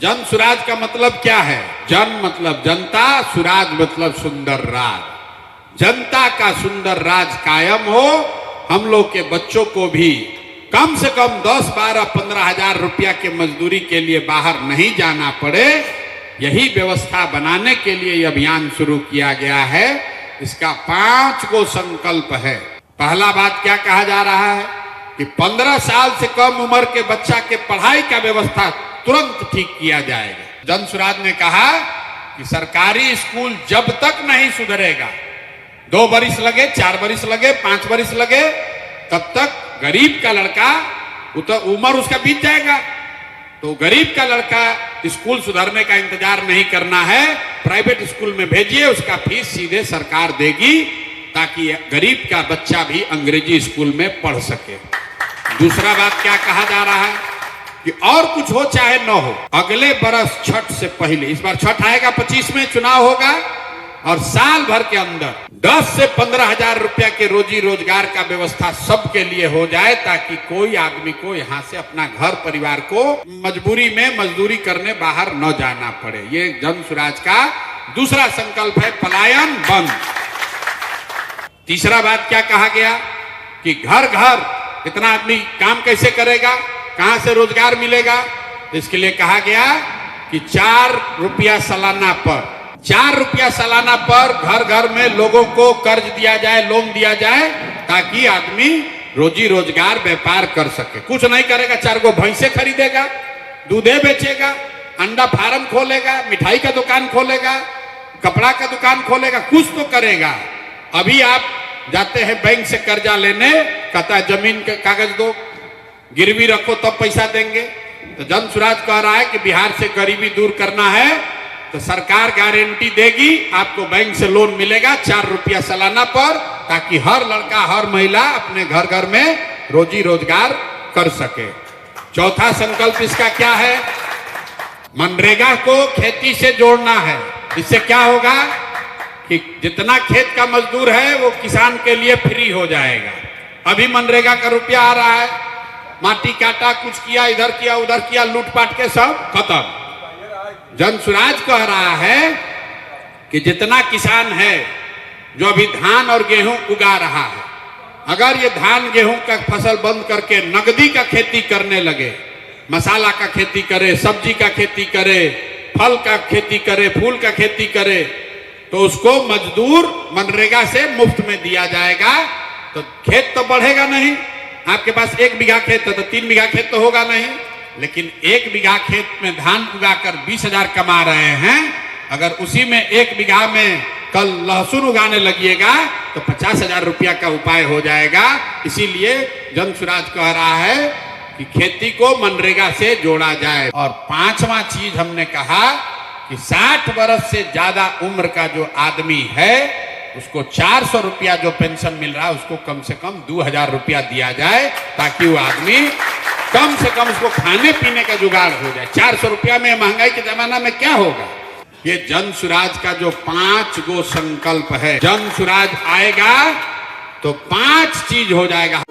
जन सुराज का मतलब क्या है? जन मतलब जनता, सुराज मतलब सुंदर राज। जनता का सुंदर राज कायम हो, हम लोग के बच्चों को भी कम से कम 10, 12, 15 हजार रुपया के मजदूरी के लिए बाहर नहीं जाना पड़े, यही व्यवस्था बनाने के लिए यह अभियान शुरू किया गया है। इसका 5 गो संकल्प है। पहला बात क्या कहा जा रहा है कि 15 साल से कम उम्र के बच्चा के पढ़ाई का व्यवस्था तुरंत ठीक किया जाएगा। जन सुराज ने कहा कि सरकारी स्कूल जब तक नहीं सुधरेगा, 2 बरिस लगे, 4 बरिस लगे, 5 बरिस लगे, तब तक गरीब का लड़का उम्र उसका बीत जाएगा। तो गरीब का लड़का स्कूल सुधरने का इंतजार नहीं करना है, प्राइवेट स्कूल में भेजिए, उसका फीस सीधे सरकार देगी ताकि गरीब का बच्चा भी अंग्रेजी स्कूल में पढ़ सके। दूसरा बात क्या कहा जा रहा है कि और कुछ हो चाहे न हो, अगले बरस छठ से पहले, इस बार छठ आएगा 25 में, चुनाव होगा, और साल भर के अंदर 10 से 15 हजार रुपया के रोजी रोजगार का व्यवस्था सबके लिए हो जाए, ताकि कोई आदमी को यहाँ से अपना घर परिवार को मजबूरी में मजदूरी करने बाहर न जाना पड़े। ये जन सुराज का दूसरा संकल्प है, पलायन बंद। तीसरा बात क्या कहा गया कि घर घर इतना आदमी काम कैसे करेगा, कहां से रोजगार मिलेगा? इसके लिए कहा गया कि 4 रुपया सालाना पर, 4 रुपया सालाना पर घर घर में लोगों को कर्ज दिया जाए, लोन दिया जाए, ताकि आदमी रोजी रोजगार व्यापार कर सके। कुछ नहीं करेगा, 4 गो भैंसे खरीदेगा, दूधे बेचेगा, अंडा फार्म खोलेगा, मिठाई का दुकान खोलेगा, कपड़ा का दुकान खोलेगा, कुछ तो करेगा। अभी आप जाते हैं बैंक से कर्जा लेने, कहता है जमीन के कागज दो, गिरवी रखो तब पैसा देंगे। तो जन सुराज कह रहा है कि बिहार से गरीबी दूर करना है तो सरकार गारंटी देगी, आपको बैंक से लोन मिलेगा 4 रुपया सालाना पर, ताकि हर लड़का हर महिला अपने घर घर में रोजी रोजगार कर सके। चौथा संकल्प इसका क्या है? मनरेगा को खेती से जोड़ना है। इससे क्या होगा कि जितना खेत का मजदूर है वो किसान के लिए फ्री हो जाएगा। अभी मनरेगा का रुपया आ रहा है, माटी काटा, कुछ किया, इधर किया उधर किया, लूटपाट के सब खत्म। जन सुराज कह रहा है कि जितना किसान है जो अभी धान और गेहूं उगा रहा है, अगर ये धान गेहूं का फसल बंद करके नगदी का खेती करने लगे, मसाला का खेती करे, सब्जी का खेती करे, फल का खेती करे, फूल का खेती करे, तो उसको मजदूर मनरेगा से मुफ्त में दिया जाएगा। तो खेत तो बढ़ेगा नहीं, आपके पास 1 बीघा खेत है तो 3 बीघा खेत तो होगा नहीं, लेकिन 1 बीघा खेत में धान उगाकर 20 हजार कमा रहे हैं, अगर उसी में 1 बीघा में कल लहसुन उगाने लगिएगा तो 50 हजार रुपया का उपाय हो जाएगा। इसीलिए जन सुराज कह रहा है कि खेती को मनरेगा से जोड़ा जाए। और 5वां चीज हमने कहा कि 60 वर्ष से ज्यादा उम्र का जो आदमी है उसको 400 रुपया जो पेंशन मिल रहा है उसको कम से कम 2000 रुपया दिया जाए, ताकि वो आदमी कम से कम उसको खाने पीने का जुगाड़ हो जाए। 400 रुपया में महंगाई के जमाना में क्या होगा? ये जन सुराज का जो 5 गो संकल्प है, जन सुराज आएगा तो 5 चीज हो जाएगा।